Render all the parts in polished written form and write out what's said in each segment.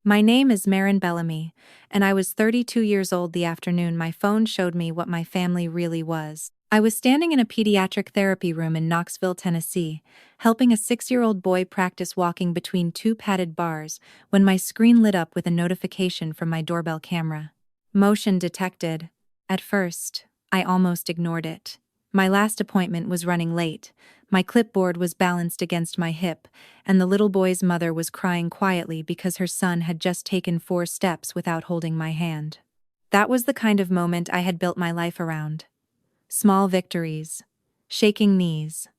My name is Maren Bellamy, and I was 32 years old the afternoon my phone showed me what my family really was. I was standing in a pediatric therapy room in Knoxville, Tennessee, helping a 6-year-old boy practice walking between two padded bars when my screen lit up with a notification from my doorbell camera. Motion detected. At first, I almost ignored it. My last appointment was running late. My clipboard was balanced against my hip, and the little boy's mother was crying quietly because her son had just taken 4 steps without holding my hand. That was the kind of moment I had built my life around. Small victories, shaking knees,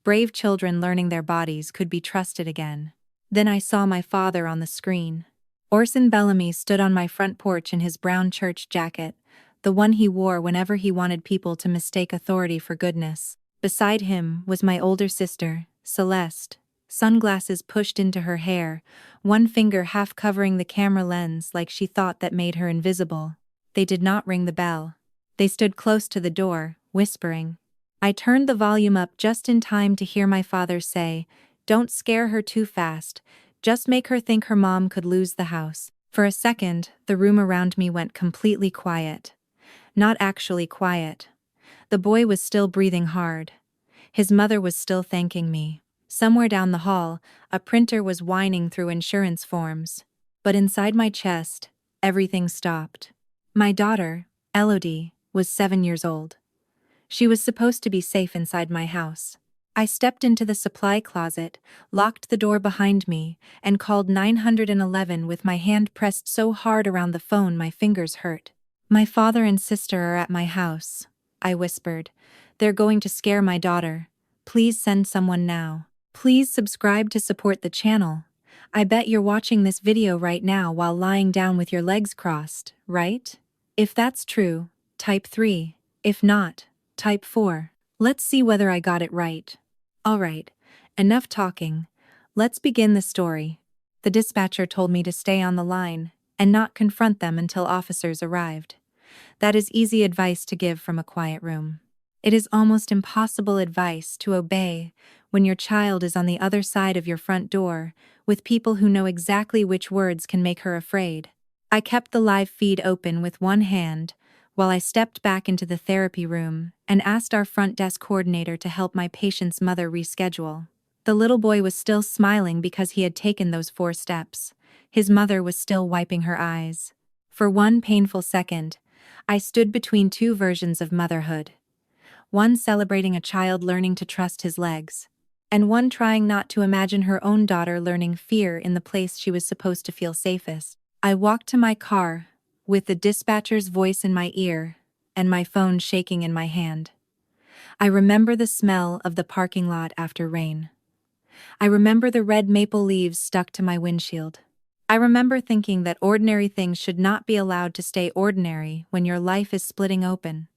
brave children learning their bodies could be trusted again. Then I saw my father on the screen. Orson Bellamy stood on my front porch in his brown church jacket, the one he wore whenever he wanted people to mistake authority for goodness. Beside him was my older sister, Celeste, sunglasses pushed into her hair, one finger half covering the camera lens like she thought that made her invisible. They did not ring the bell. They stood close to the door, whispering. I turned the volume up just in time to hear my father say, "Don't scare her too fast, just make her think her mom could lose the house." For a second, the room around me went completely quiet. Not actually quiet. The boy was still breathing hard. His mother was still thanking me. Somewhere down the hall, a printer was whining through insurance forms. But inside my chest, everything stopped. My daughter, Elodie, was 7 years old. She was supposed to be safe inside my house. I stepped into the supply closet, locked the door behind me, and called 911 with my hand pressed so hard around the phone my fingers hurt. My father and sister are at my house, I whispered. They're going to scare my daughter. Please send someone now. Please subscribe to support the channel. I bet you're watching this video right now while lying down with your legs crossed, right? If that's true, type 3. If not, type 4. Let's see whether I got it right. Alright, enough talking. Let's begin the story. The dispatcher told me to stay on the line and not confront them until officers arrived. That is easy advice to give from a quiet room. It is almost impossible advice to obey when your child is on the other side of your front door with people who know exactly which words can make her afraid. I kept the live feed open with one hand while I stepped back into the therapy room and asked our front desk coordinator to help my patient's mother reschedule. The little boy was still smiling because he had taken those 4 steps. His mother was still wiping her eyes. For one painful second, I stood between 2 versions of motherhood. One celebrating a child learning to trust his legs, and one trying not to imagine her own daughter learning fear in the place she was supposed to feel safest. I walked to my car, with the dispatcher's voice in my ear and my phone shaking in my hand. I remember the smell of the parking lot after rain. I remember the red maple leaves stuck to my windshield. I remember thinking that ordinary things should not be allowed to stay ordinary when your life is splitting open.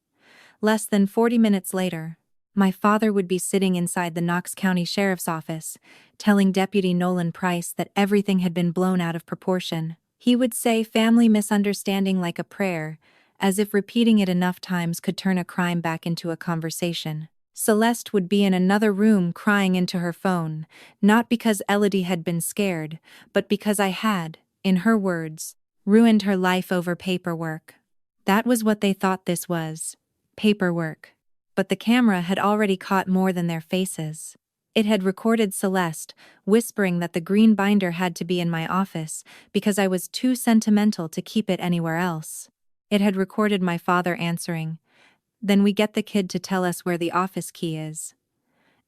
Less than 40 minutes later, my father would be sitting inside the Knox County Sheriff's Office, telling Deputy Nolan Price that everything had been blown out of proportion. He would say family misunderstanding like a prayer, as if repeating it enough times could turn a crime back into a conversation. Celeste would be in another room crying into her phone, not because Elodie had been scared, but because I had, in her words, ruined her life over paperwork. That was what they thought this was. Paperwork. But the camera had already caught more than their faces. It had recorded Celeste, whispering that the green binder had to be in my office because I was too sentimental to keep it anywhere else. It had recorded my father answering, "Then we get the kid to tell us where the office key is."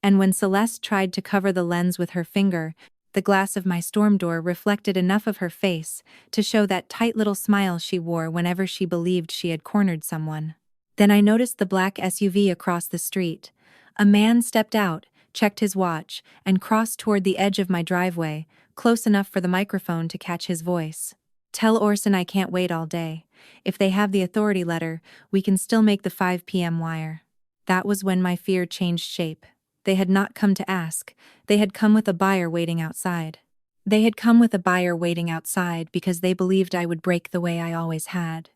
And when Celeste tried to cover the lens with her finger, the glass of my storm door reflected enough of her face to show that tight little smile she wore whenever she believed she had cornered someone. Then I noticed the black SUV across the street. A man stepped out, checked his watch, and crossed toward the edge of my driveway, close enough for the microphone to catch his voice. "Tell Orson I can't wait all day. If they have the authority letter, we can still make the 5 p.m. wire." That was when my fear changed shape. They had not come to ask. They had come with a buyer waiting outside. They had come with a buyer waiting outside because they believed I would break the way I always had.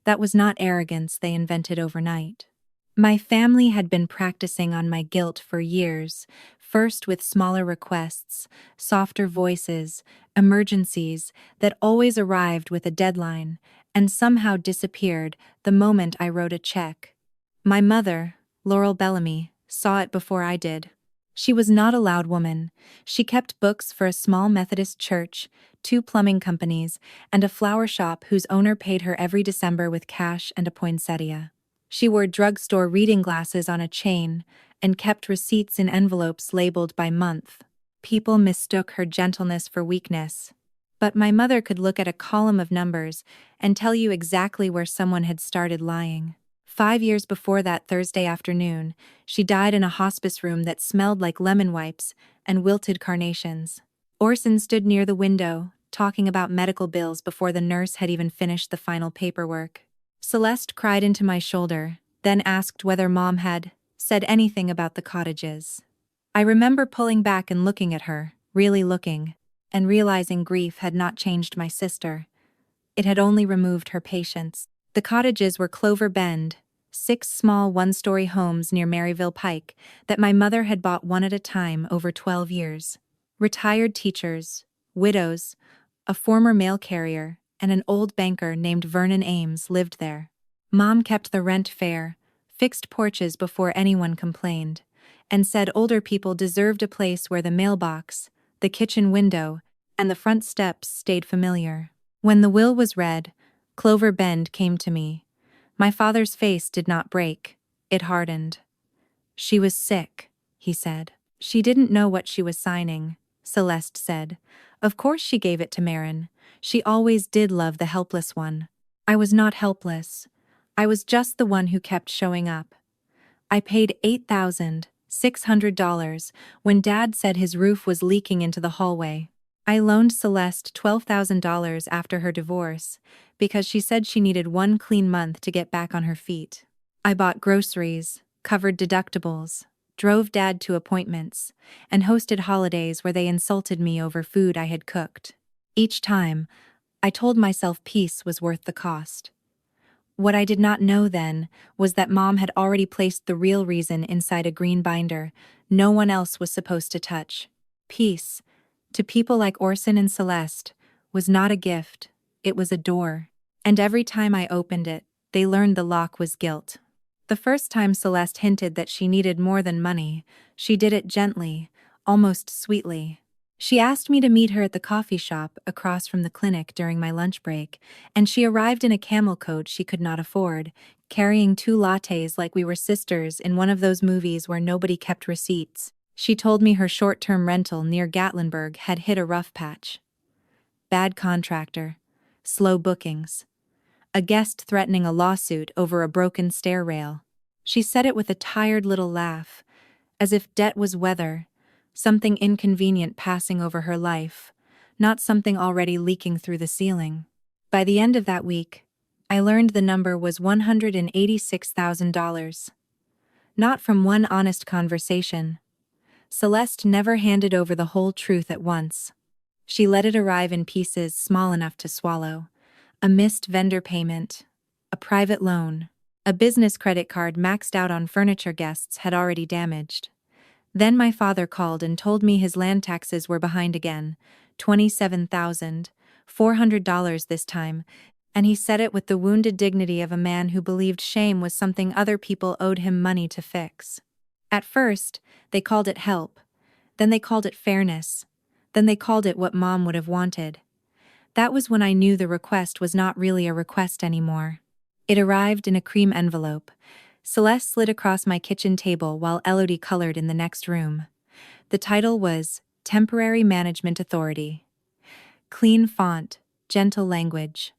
That was not arrogance they invented overnight. My family had been practicing on my guilt for years, first with smaller requests, softer voices, emergencies that always arrived with a deadline and somehow disappeared the moment I wrote a check. My mother, Maren Bellamy, saw it before I did. She was not a loud woman. She kept books for a small Methodist church, 2 plumbing companies, and a flower shop whose owner paid her every December with cash and a poinsettia. She wore drugstore reading glasses on a chain and kept receipts in envelopes labeled by month. People mistook her gentleness for weakness. But my mother could look at a column of numbers and tell you exactly where someone had started lying. 5 years before that Thursday afternoon, she died in a hospice room that smelled like lemon wipes and wilted carnations. Orson stood near the window, talking about medical bills before the nurse had even finished the final paperwork. Celeste cried into my shoulder, then asked whether Mom had said anything about the cottages. I remember pulling back and looking at her, really looking, and realizing grief had not changed my sister. It had only removed her patience. The cottages were Clover Bend, 6 small one-story homes near Maryville Pike that my mother had bought one at a time over 12 years. Retired teachers, widows, a former mail carrier, and an old banker named Vernon Ames lived there. Mom kept the rent fair, fixed porches before anyone complained, and said older people deserved a place where the mailbox, the kitchen window, and the front steps stayed familiar. When the will was read, Clover Bend came to me. My father's face did not break, it hardened. She was sick, he said. She didn't know what she was signing, Celeste said. Of course she gave it to Maren. She always did love the helpless one. I was not helpless. I was just the one who kept showing up. I paid $8,600 when Dad said his roof was leaking into the hallway. I loaned Celeste $12,000 after her divorce because she said she needed 1 clean month to get back on her feet. I bought groceries, covered deductibles, drove Dad to appointments, and hosted holidays where they insulted me over food I had cooked. Each time, I told myself peace was worth the cost. What I did not know then was that Mom had already placed the real reason inside a green binder no one else was supposed to touch. Peace, to people like Orson and Celeste, was not a gift, it was a door. And every time I opened it, they learned the lock was guilt. The first time Celeste hinted that she needed more than money, she did it gently, almost sweetly. She asked me to meet her at the coffee shop across from the clinic during my lunch break, and she arrived in a camel coat she could not afford, carrying 2 lattes like we were sisters in one of those movies where nobody kept receipts. She told me her short-term rental near Gatlinburg had hit a rough patch. Bad contractor, slow bookings, a guest threatening a lawsuit over a broken stair rail. She said it with a tired little laugh, as if debt was weather, something inconvenient passing over her life, not something already leaking through the ceiling. By the end of that week, I learned the number was $186,000. Not from one honest conversation. Celeste never handed over the whole truth at once. She let it arrive in pieces small enough to swallow. A missed vendor payment, a private loan, a business credit card maxed out on furniture guests had already damaged. Then my father called and told me his land taxes were behind again, $27,400 this time, and he said it with the wounded dignity of a man who believed shame was something other people owed him money to fix. At first, they called it help, then they called it fairness, then they called it what Mom would have wanted. That was when I knew the request was not really a request anymore. It arrived in a cream envelope. Celeste slid across my kitchen table while Elodie colored in the next room. The title was Temporary Management Authority. Clean font, gentle language.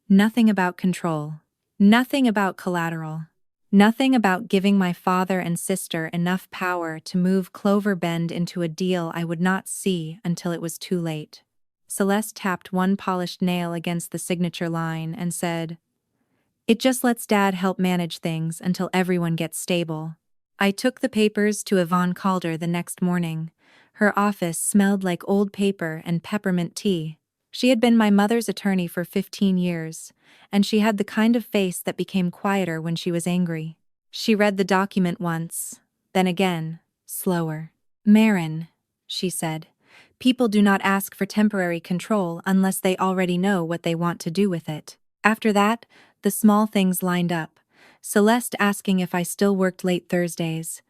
Nothing about control. Nothing about collateral. Nothing about giving my father and sister enough power to move Clover Bend into a deal I would not see until it was too late. Celeste tapped one polished nail against the signature line and said, "It just lets Dad help manage things until everyone gets stable." I took the papers to Yvonne Calder the next morning. Her office smelled like old paper and peppermint tea. She had been my mother's attorney for 15 years, and she had the kind of face that became quieter when she was angry. She read the document once, then again, slower. Maren, she said, people do not ask for temporary control unless they already know what they want to do with it. After that, the small things lined up. Celeste asking if I still worked late Thursdays.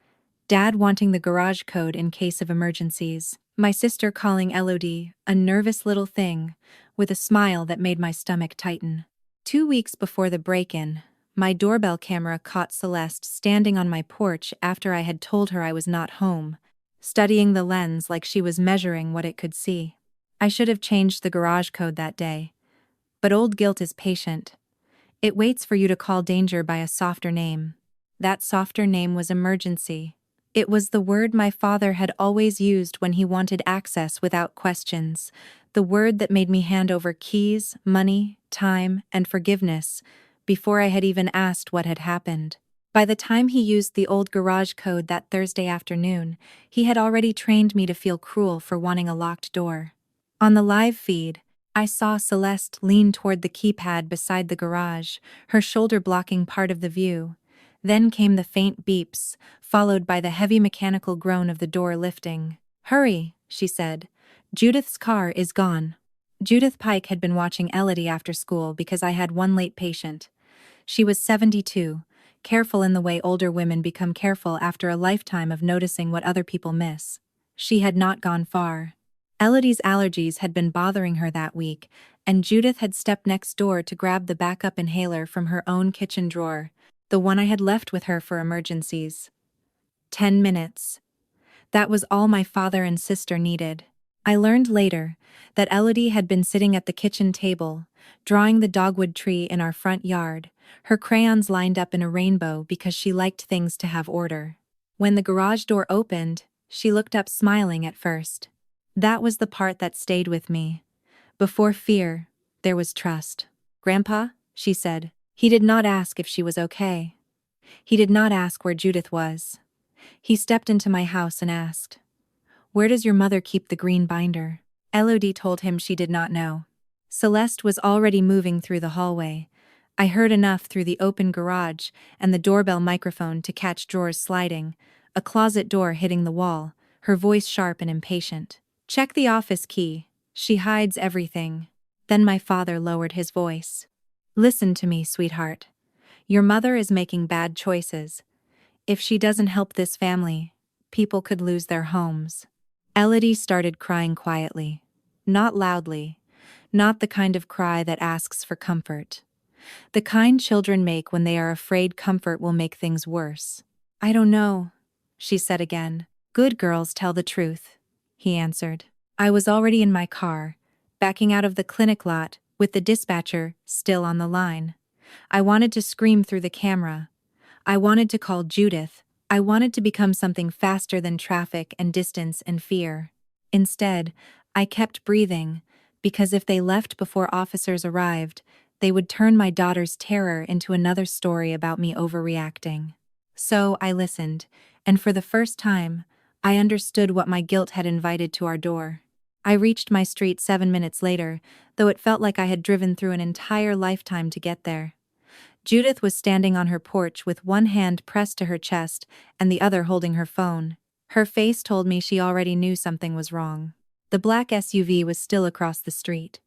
Dad wanting the garage code in case of emergencies. My sister calling Elodie a nervous little thing, with a smile that made my stomach tighten. 2 weeks before the break-in, my doorbell camera caught Celeste standing on my porch after I had told her I was not home, studying the lens like she was measuring what it could see. I should have changed the garage code that day. But old guilt is patient. It waits for you to call danger by a softer name. That softer name was emergency. It was the word my father had always used when he wanted access without questions, the word that made me hand over keys, money, time, and forgiveness before I had even asked what had happened. By the time he used the old garage code that Thursday afternoon, he had already trained me to feel cruel for wanting a locked door. On the live feed, I saw Celeste lean toward the keypad beside the garage, her shoulder blocking part of the view. Then came the faint beeps, followed by the heavy mechanical groan of the door lifting. "Hurry," she said. "Judith's car is gone." Judith Pike had been watching Elodie after school because I had one late patient. She was 72, careful in the way older women become careful after a lifetime of noticing what other people miss. She had not gone far. Elodie's allergies had been bothering her that week, and Judith had stepped next door to grab the backup inhaler from her own kitchen drawer, the one I had left with her for emergencies. 10 minutes. That was all my father and sister needed. I learned later that Elodie had been sitting at the kitchen table, drawing the dogwood tree in our front yard, her crayons lined up in a rainbow because she liked things to have order. When the garage door opened, she looked up smiling at first. That was the part that stayed with me. Before fear, there was trust. "Grandpa," she said. He did not ask if she was okay. He did not ask where Judith was. He stepped into my house and asked, "Where does your mother keep the green binder?" Elodie told him she did not know. Celeste was already moving through the hallway. I heard enough through the open garage and the doorbell microphone to catch drawers sliding, a closet door hitting the wall, her voice sharp and impatient. "Check the office key. She hides everything." Then my father lowered his voice. "Listen to me, sweetheart. Your mother is making bad choices. If she doesn't help this family, people could lose their homes." Elodie started crying quietly. Not loudly. Not the kind of cry that asks for comfort. The kind children make when they are afraid comfort will make things worse. "I don't know," she said again. "Good girls tell the truth," he answered. I was already in my car, backing out of the clinic lot, with the dispatcher still on the line. I wanted to scream through the camera. I wanted to call Judith. I wanted to become something faster than traffic and distance and fear. Instead, I kept breathing, because if they left before officers arrived, they would turn my daughter's terror into another story about me overreacting. So I listened, and for the first time, I understood what my guilt had invited to our door. I reached my street 7 minutes later, though it felt like I had driven through an entire lifetime to get there. Judith was standing on her porch with one hand pressed to her chest and the other holding her phone. Her face told me she already knew something was wrong. The black SUV was still across the street.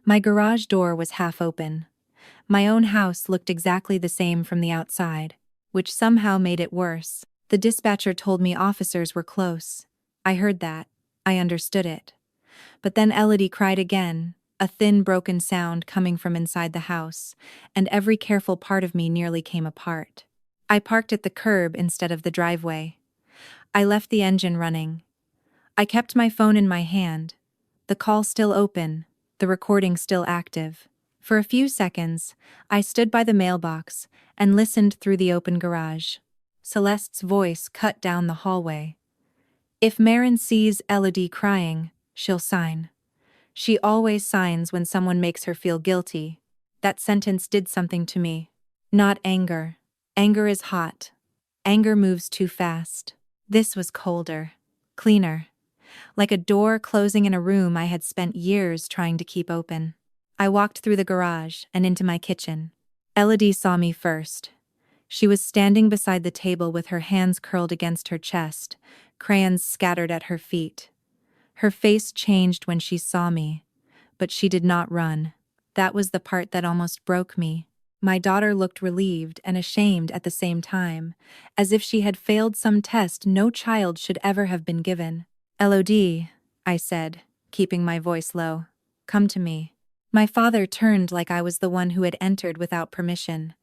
My garage door was half open. My own house looked exactly the same from the outside, which somehow made it worse. The dispatcher told me officers were close. I heard that. I understood it. But then Elodie cried again, a thin broken sound coming from inside the house, and every careful part of me nearly came apart. I parked at the curb instead of the driveway. I left the engine running. I kept my phone in my hand, the call still open, the recording still active. For a few seconds, I stood by the mailbox and listened through the open garage. Celeste's voice cut down the hallway. "If Maren sees Elodie crying, she'll sign. She always signs when someone makes her feel guilty." That sentence did something to me. Not anger. Anger is hot. Anger moves too fast. This was colder. Cleaner. Like a door closing in a room I had spent years trying to keep open. I walked through the garage and into my kitchen. Elodie saw me first. She was standing beside the table with her hands curled against her chest, crayons scattered at her feet. Her face changed when she saw me, but she did not run. That was the part that almost broke me. My daughter looked relieved and ashamed at the same time, as if she had failed some test no child should ever have been given. "Elodie," I said, keeping my voice low. "Come to me." My father turned like I was the one who had entered without permission.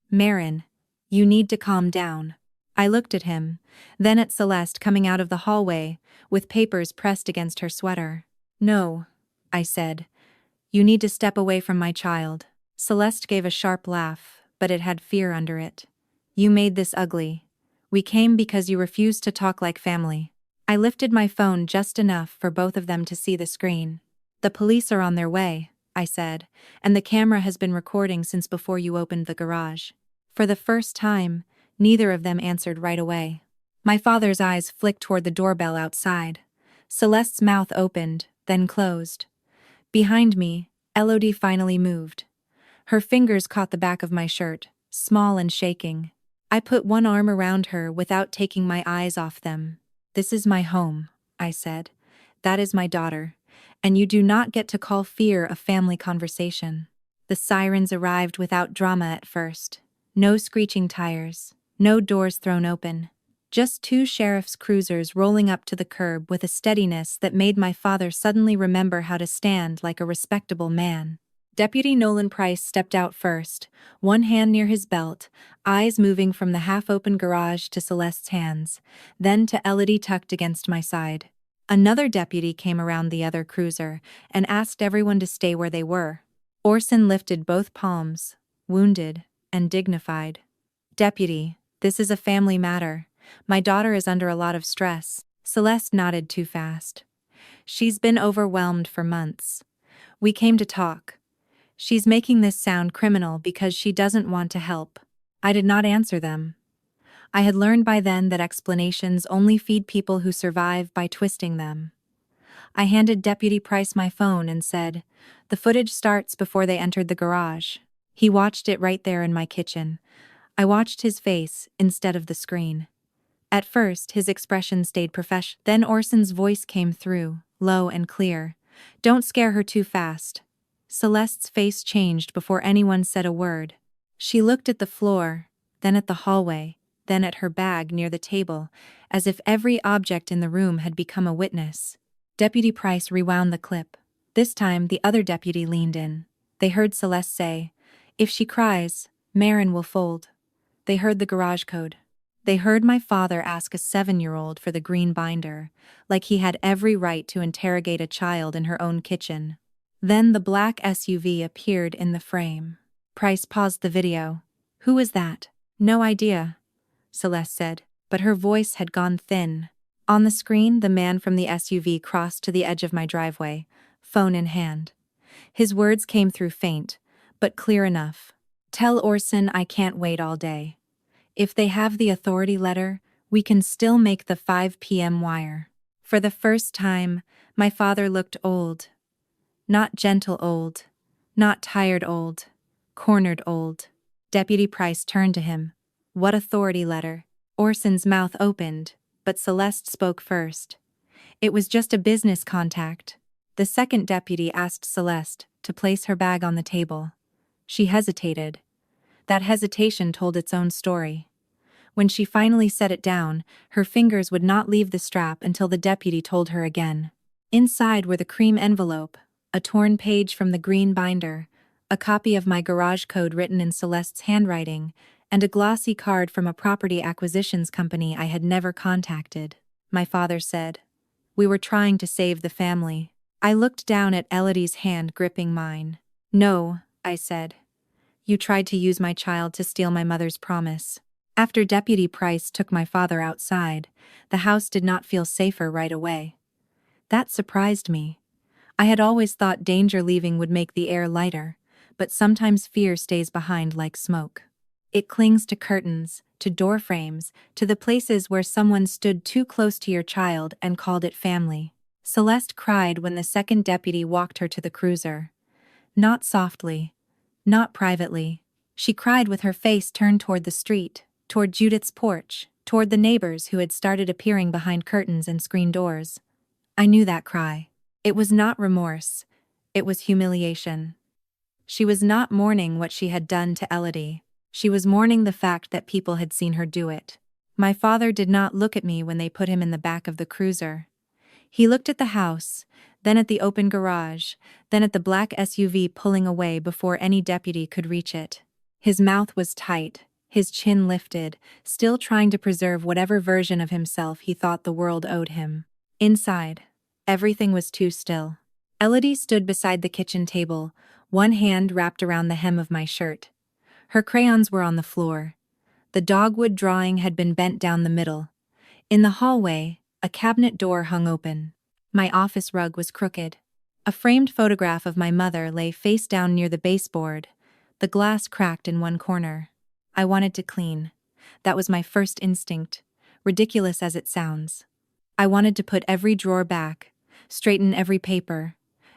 "Maren, you need to calm down." I looked at him, then at Celeste coming out of the hallway, with papers pressed against her sweater. "No," I said. "You need to step away from my child." Celeste gave a sharp laugh, but it had fear under it. "You made this ugly. We came because you refused to talk like family." I lifted my phone just enough for both of them to see the screen. "The police are on their way," I said, "and the camera has been recording since before you opened the garage." For the first time, neither of them answered right away. My father's eyes flicked toward the doorbell outside. Celeste's mouth opened, then closed. Behind me, Elodie finally moved. Her fingers caught the back of my shirt, small and shaking. I put one arm around her without taking my eyes off them. "This is my home," I said. "That is my daughter, and you do not get to call fear a family conversation." The sirens arrived without drama at first. No screeching tires, no doors thrown open. Just two sheriff's cruisers rolling up to the curb with a steadiness that made my father suddenly remember how to stand like a respectable man. Deputy Nolan Price stepped out first, one hand near his belt, eyes moving from the half-open garage to Celeste's hands, then to Elodie tucked against my side. Another deputy came around the other cruiser and asked everyone to stay where they were. Orson lifted both palms, wounded and dignified. "Deputy, this is a family matter. My daughter is under a lot of stress." Celeste nodded too fast. "She's been overwhelmed for months. We came to talk. She's making this sound criminal because she doesn't want to help." I did not answer them. I had learned by then that explanations only feed people who survive by twisting them. I handed Deputy Price my phone and said, "The footage starts before they entered the garage." He watched it right there in my kitchen. I watched his face instead of the screen. At first, his expression stayed professional. Then Orson's voice came through, low and clear. "Don't scare her too fast." Celeste's face changed before anyone said a word. She looked at the floor, then at the hallway, then at her bag near the table, as if every object in the room had become a witness. Deputy Price rewound the clip. This time, the other deputy leaned in. They heard Celeste say, "If she cries, Maren will fold." They heard the garage code. They heard my father ask a 7-year-old for the green binder, like he had every right to interrogate a child in her own kitchen. Then the black SUV appeared in the frame. Price paused the video. "Who is that?" "No idea," Celeste said, but her voice had gone thin. On the screen, the man from the SUV crossed to the edge of my driveway, phone in hand. His words came through faint, but clear enough. "Tell Orson I can't wait all day. If they have the authority letter, we can still make the 5 p.m. wire." For the first time, my father looked old. Not gentle old, not tired old, cornered old. Deputy Price turned to him. "What authority letter?" Orson's mouth opened, but Celeste spoke first. "It was just a business contact." The second deputy asked Celeste to place her bag on the table. She hesitated. That hesitation told its own story. When she finally set it down, her fingers would not leave the strap until the deputy told her again. Inside were the cream envelope, a torn page from the green binder, a copy of my garage code written in Celeste's handwriting, and a glossy card from a property acquisitions company I had never contacted. My father said, "We were trying to save the family." I looked down at Elodie's hand gripping mine. "No," I said. "You tried to use my child to steal my mother's promise." After Deputy Price took my father outside, the house did not feel safer right away. That surprised me. I had always thought danger leaving would make the air lighter, but sometimes fear stays behind like smoke. It clings to curtains, to door frames, to the places where someone stood too close to your child and called it family. Celeste cried when the second deputy walked her to the cruiser. Not softly, not privately. She cried with her face turned toward the street, toward Judith's porch. toward the neighbors who had started appearing behind curtains and screen doors. I knew that cry. It was not remorse. It was humiliation. She was not mourning what she had done to Elodie. She was mourning the fact that people had seen her do it. My father did not look at me when they put him in the back of the cruiser. He looked at the house, then at the open garage, then at the black SUV pulling away before any deputy could reach it. His mouth was tight, his chin lifted, still trying to preserve whatever version of himself he thought the world owed him. Inside, everything was too still. Elodie stood beside the kitchen table, one hand wrapped around the hem of my shirt. Her crayons were on the floor. The dogwood drawing had been bent down the middle. In the hallway, a cabinet door hung open. My office rug was crooked. A framed photograph of my mother lay face down near the baseboard, the glass cracked in one corner. I wanted to clean. That was my first instinct, ridiculous as it sounds. I wanted to put every drawer back, straighten every paper,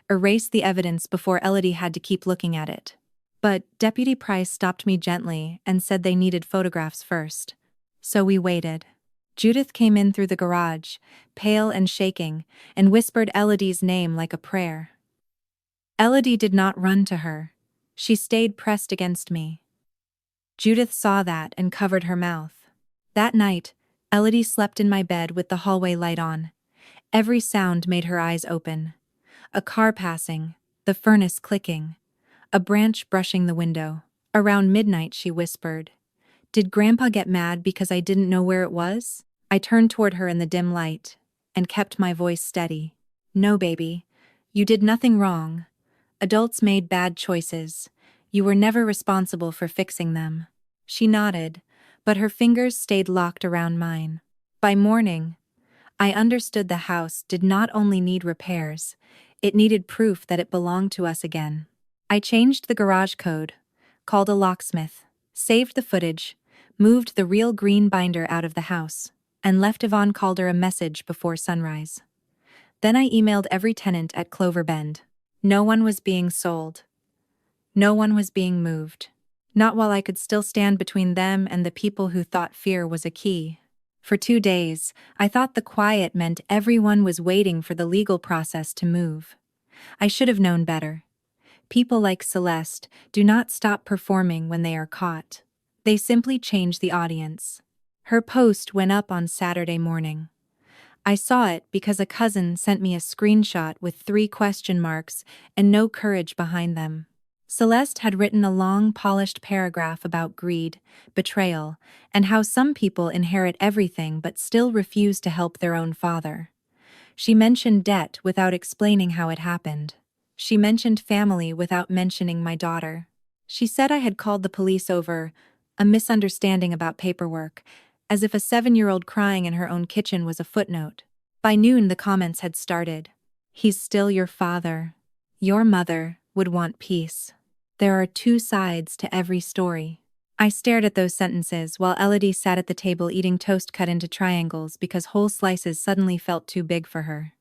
erase the evidence before Elodie had to keep looking at it. But Deputy Price stopped me gently and said they needed photographs first. So we waited. Judith came in through the garage, pale and shaking, and whispered Elodie's name like a prayer. Elodie did not run to her. She stayed pressed against me. Judith saw that and covered her mouth. That night, Elodie slept in my bed with the hallway light on. Every sound made her eyes open. A car passing, the furnace clicking, a branch brushing the window. Around midnight she whispered, "Did Grandpa get mad because I didn't know where it was?" I turned toward her in the dim light and kept my voice steady. "No, baby. You did nothing wrong. Adults made bad choices. You were never responsible for fixing them." She nodded, but her fingers stayed locked around mine. By morning, I understood the house did not only need repairs, it needed proof that it belonged to us again. I changed the garage code, called a locksmith, saved the footage, moved the real green binder out of the house, and left Yvonne Calder a message before sunrise. Then I emailed every tenant at Clover Bend. No one was being sold. No one was being moved. Not while I could still stand between them and the people who thought fear was a key. For 2 days, I thought the quiet meant everyone was waiting for the legal process to move. I should have known better. People like Celeste do not stop performing when they are caught. They simply change the audience. Her post went up on Saturday morning. I saw it because a cousin sent me a screenshot with 3 question marks and no courage behind them. Celeste had written a long, polished paragraph about greed, betrayal, and how some people inherit everything but still refuse to help their own father. She mentioned debt without explaining how it happened. She mentioned family without mentioning my daughter. She said I had called the police over a misunderstanding about paperwork, as if a 7-year-old crying in her own kitchen was a footnote. By noon, the comments had started. "He's still your father. Your mother would want peace." There are 2 sides to every story. I stared at those sentences while Elodie sat at the table eating toast cut into triangles because whole slices suddenly felt too big for her.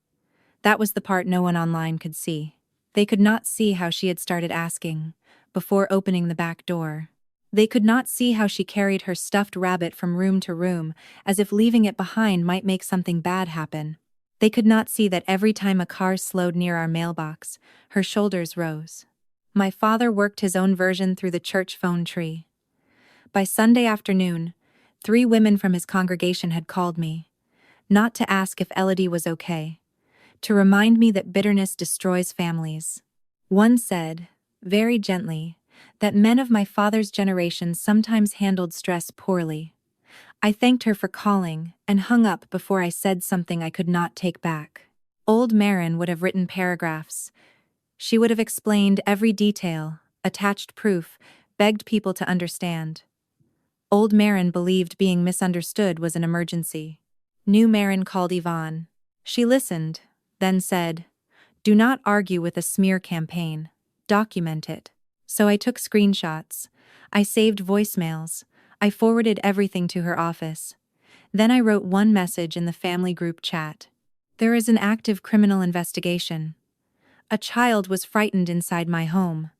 That was the part no one online could see. They could not see how she had started asking, before opening the back door. They could not see how she carried her stuffed rabbit from room to room, as if leaving it behind might make something bad happen. They could not see that every time a car slowed near our mailbox, her shoulders rose. My father worked his own version through the church phone tree. By Sunday afternoon, 3 women from his congregation had called me, not to ask if Elodie was okay, to remind me that bitterness destroys families. One said, very gently, that men of my father's generation sometimes handled stress poorly. I thanked her for calling and hung up before I said something I could not take back. Old Maren would have written paragraphs. She would have explained every detail, attached proof, begged people to understand. Old Maren believed being misunderstood was an emergency. New Maren called Yvonne. She listened, then said, "Do not argue with a smear campaign. Document it." So I took screenshots. I saved voicemails. I forwarded everything to her office. Then I wrote one message in the family group chat. "There is an active criminal investigation. A child was frightened inside my home.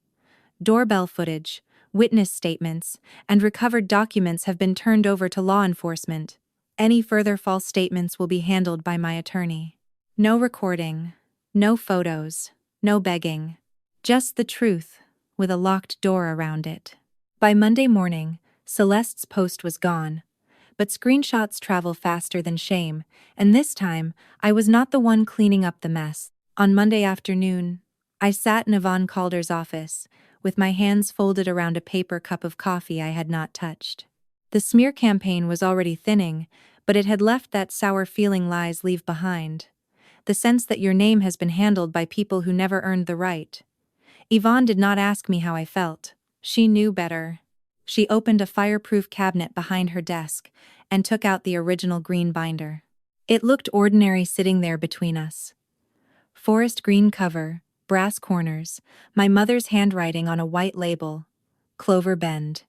Doorbell footage, witness statements, and recovered documents have been turned over to law enforcement. Any further false statements will be handled by my attorney. No recording, no photos, no begging. Just the truth, with a locked door around it. By Monday morning, Celeste's post was gone. But screenshots travel faster than shame, and this time, I was not the one cleaning up the mess. On Monday afternoon, I sat in Yvonne Calder's office, with my hands folded around a paper cup of coffee I had not touched. The smear campaign was already thinning, but it had left that sour feeling lies leave behind. The sense that your name has been handled by people who never earned the right. Yvonne did not ask me how I felt. She knew better. She opened a fireproof cabinet behind her desk and took out the original green binder. It looked ordinary sitting there between us. Forest green cover, brass corners, my mother's handwriting on a white label, Clover Bend.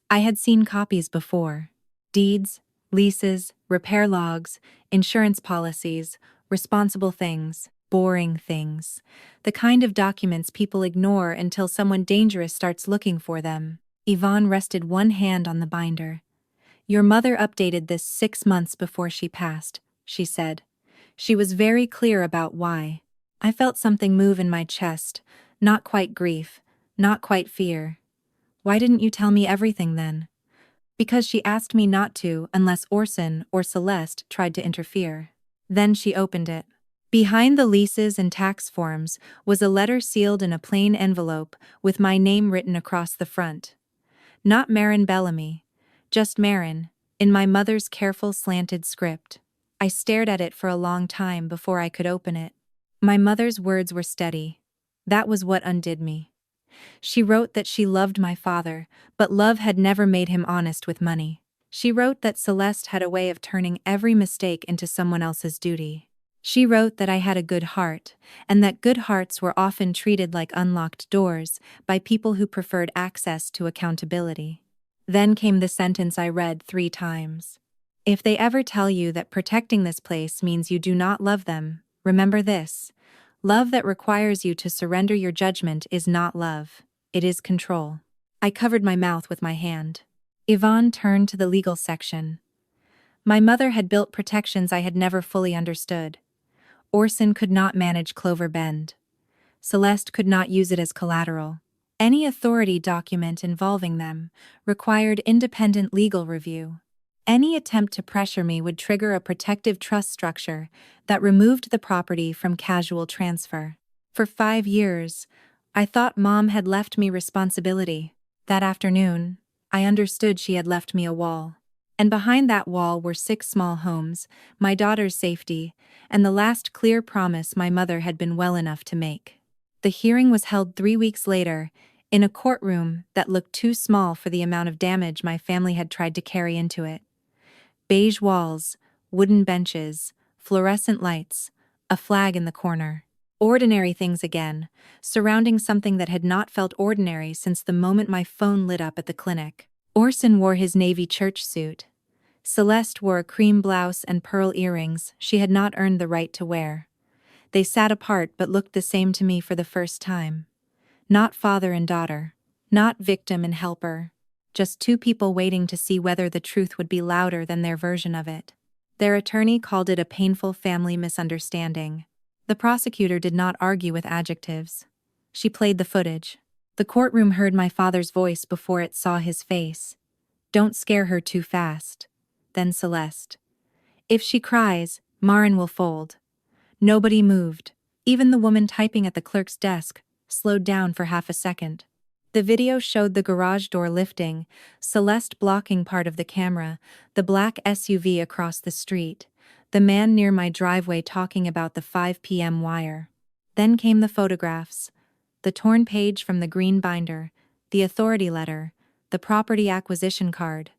I had seen copies before. Deeds, leases, repair logs, insurance policies, responsible things, boring things. The kind of documents people ignore until someone dangerous starts looking for them. Yvonne rested one hand on the binder. Your mother updated this 6 months before she passed, she said. She was very clear about why. I felt something move in my chest, not quite grief, not quite fear. Why didn't you tell me everything then? Because she asked me not to unless Orson or Celeste tried to interfere. Then she opened it. Behind the leases and tax forms was a letter sealed in a plain envelope with my name written across the front. Not Maren Bellamy, just Maren, in my mother's careful slanted script. I stared at it for a long time before I could open it. My mother's words were steady. That was what undid me. She wrote that she loved my father, but love had never made him honest with money. She wrote that Celeste had a way of turning every mistake into someone else's duty. She wrote that I had a good heart, and that good hearts were often treated like unlocked doors by people who preferred access to accountability. Then came the sentence I read 3 times. If they ever tell you that protecting this place means you do not love them, remember this. Love that requires you to surrender your judgment is not love. It is control. I covered my mouth with my hand. Yvonne turned to the legal section. My mother had built protections I had never fully understood. Orson could not manage Clover Bend. Celeste could not use it as collateral. Any authority document involving them required independent legal review. Any attempt to pressure me would trigger a protective trust structure that removed the property from casual transfer. For 5 years, I thought Mom had left me responsibility. That afternoon, I understood she had left me a wall. And behind that wall were 6 small homes, my daughter's safety, and the last clear promise my mother had been well enough to make. The hearing was held 3 weeks later, in a courtroom that looked too small for the amount of damage my family had tried to carry into it. Beige walls, wooden benches, fluorescent lights, a flag in the corner. Ordinary things again, surrounding something that had not felt ordinary since the moment my phone lit up at the clinic. Orson wore his navy church suit. Celeste wore a cream blouse and pearl earrings she had not earned the right to wear. They sat apart but looked the same to me for the first time. Not father and daughter, not victim and helper, just 2 people waiting to see whether the truth would be louder than their version of it. Their attorney called it a painful family misunderstanding. The prosecutor did not argue with adjectives. She played the footage. The courtroom heard my father's voice before it saw his face. Don't scare her too fast. Then Celeste. If she cries, Maren will fold. Nobody moved. Even the woman typing at the clerk's desk slowed down for half a second. The video showed the garage door lifting, Celeste blocking part of the camera, the black SUV across the street, the man near my driveway talking about the 5 p.m. wire. Then came the photographs. The torn page from the green binder, the authority letter, the property acquisition card,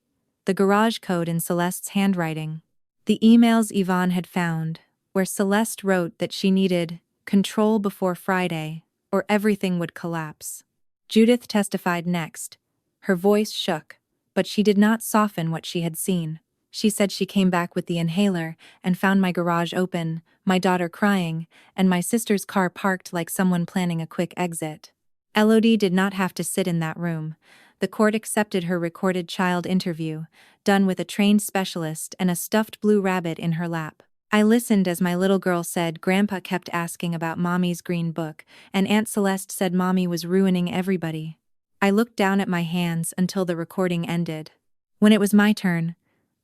the garage code in Celeste's handwriting. The emails Yvonne had found, where Celeste wrote that she needed control before Friday, or everything would collapse. Judith testified next. Her voice shook, but she did not soften what she had seen. She said she came back with the inhaler and found my garage open, my daughter crying, and my sister's car parked like someone planning a quick exit. Elodie did not have to sit in that room. The court accepted her recorded child interview, done with a trained specialist and a stuffed blue rabbit in her lap. I listened as my little girl said Grandpa kept asking about Mommy's green book, and Aunt Celeste said Mommy was ruining everybody. I looked down at my hands until the recording ended. When it was my turn,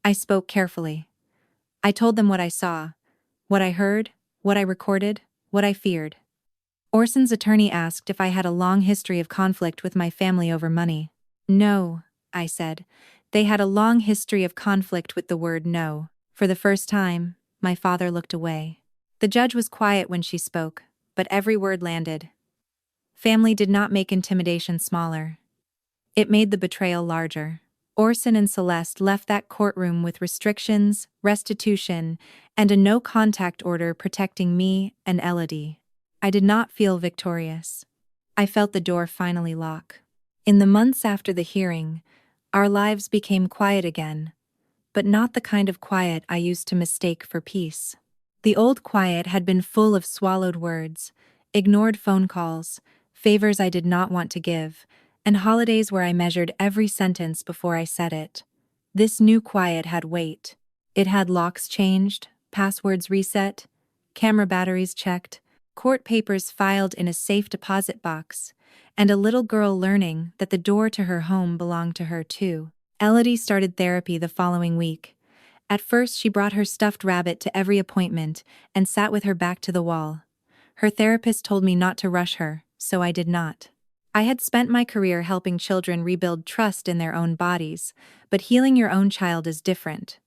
I spoke carefully. I told them what I saw, what I heard, what I recorded, what I feared. Orson's attorney asked if I had a long history of conflict with my family over money. No, I said. They had a long history of conflict with the word no. For the first time, my father looked away. The judge was quiet when she spoke, but every word landed. Family did not make intimidation smaller. It made the betrayal larger. Orson and Celeste left that courtroom with restrictions, restitution, and a no-contact order protecting me and Elodie. I did not feel victorious. I felt the door finally lock. In the months after the hearing, our lives became quiet again, but not the kind of quiet I used to mistake for peace. The old quiet had been full of swallowed words, ignored phone calls, favors I did not want to give, and holidays where I measured every sentence before I said it. This new quiet had weight. It had locks changed, passwords reset, camera batteries checked, court papers filed in a safe deposit box, and a little girl learning that the door to her home belonged to her too. Elodie started therapy the following week. At first she brought her stuffed rabbit to every appointment and sat with her back to the wall. Her therapist told me not to rush her, so I did not. I had spent my career helping children rebuild trust in their own bodies, but healing your own child is different.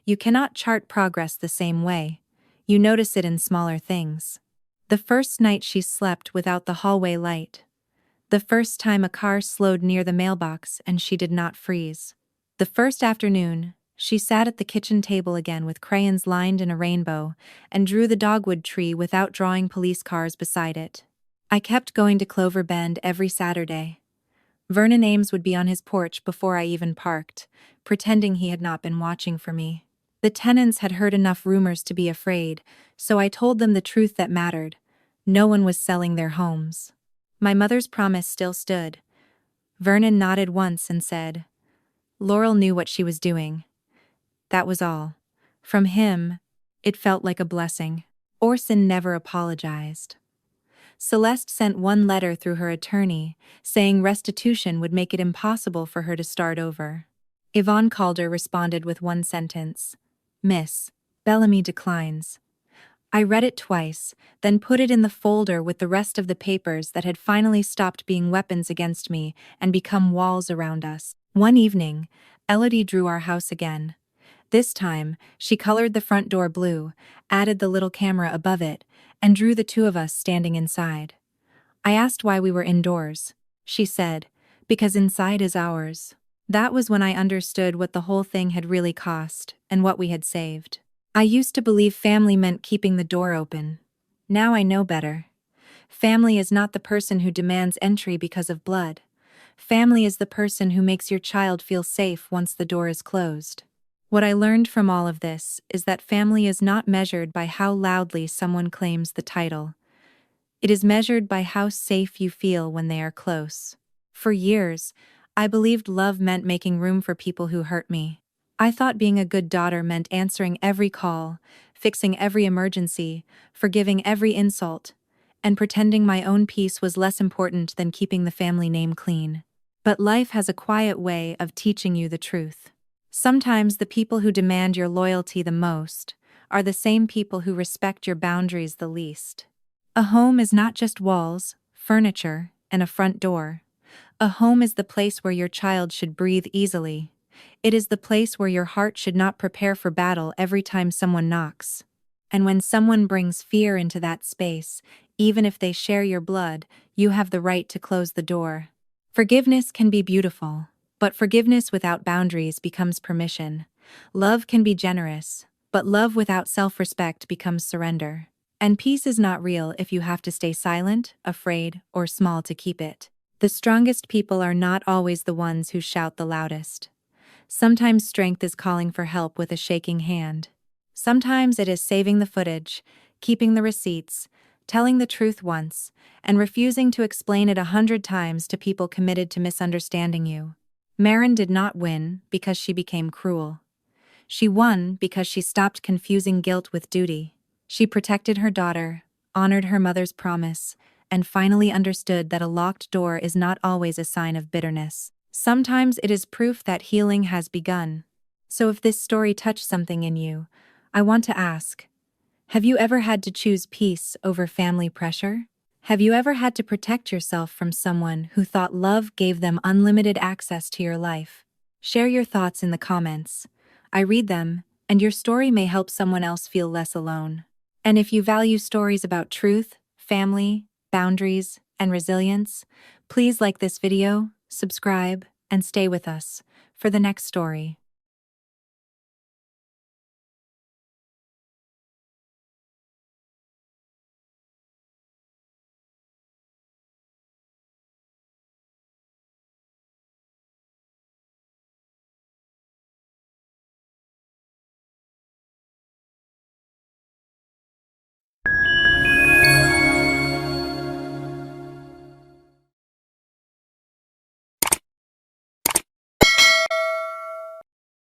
You cannot chart progress the same way. You notice it in smaller things. The first night she slept without the hallway light. The first time a car slowed near the mailbox and she did not freeze. The first afternoon, she sat at the kitchen table again with crayons lined in a rainbow and drew the dogwood tree without drawing police cars beside it. I kept going to Clover Bend every Saturday. Vernon Ames would be on his porch before I even parked, pretending he had not been watching for me. The tenants had heard enough rumors to be afraid, so I told them the truth that mattered. No one was selling their homes. My mother's promise still stood. Vernon nodded once and said, Laurel knew what she was doing. That was all. From him, it felt like a blessing. Orson never apologized. Celeste sent one letter through her attorney, saying restitution would make it impossible for her to start over. Yvonne Calder responded with one sentence. Miss Bellamy declines. I read it twice, then put it in the folder with the rest of the papers that had finally stopped being weapons against me and become walls around us. One evening, Elodie drew our house again. This time, she colored the front door blue, added the little camera above it, and drew the two of us standing inside. I asked why we were indoors. She said, because inside is ours. That was when I understood what the whole thing had really cost and what we had saved. I used to believe family meant keeping the door open. Now I know better. Family is not the person who demands entry because of blood. Family is the person who makes your child feel safe once the door is closed. What I learned from all of this is that family is not measured by how loudly someone claims the title. It is measured by how safe you feel when they are close. For years, I believed love meant making room for people who hurt me. I thought being a good daughter meant answering every call, fixing every emergency, forgiving every insult, and pretending my own peace was less important than keeping the family name clean. But life has a quiet way of teaching you the truth. Sometimes the people who demand your loyalty the most are the same people who respect your boundaries the least. A home is not just walls, furniture, and a front door. A home is the place where your child should breathe easily. It is the place where your heart should not prepare for battle every time someone knocks. And when someone brings fear into that space, even if they share your blood, you have the right to close the door. Forgiveness can be beautiful, but forgiveness without boundaries becomes permission. Love can be generous, but love without self-respect becomes surrender. And peace is not real if you have to stay silent, afraid, or small to keep it. The strongest people are not always the ones who shout the loudest. Sometimes strength is calling for help with a shaking hand. Sometimes it is saving the footage, keeping the receipts, telling the truth once, and refusing to explain it 100 times to people committed to misunderstanding you. Maren did not win because she became cruel. She won because she stopped confusing guilt with duty. She protected her daughter, honored her mother's promise, and finally understood that a locked door is not always a sign of bitterness. Sometimes it is proof that healing has begun. So if this story touched something in you, I want to ask, have you ever had to choose peace over family pressure? Have you ever had to protect yourself from someone who thought love gave them unlimited access to your life? Share your thoughts in the comments. I read them, and your story may help someone else feel less alone. And if you value stories about truth, family, boundaries, and resilience, please like this video, subscribe, and stay with us for the next story.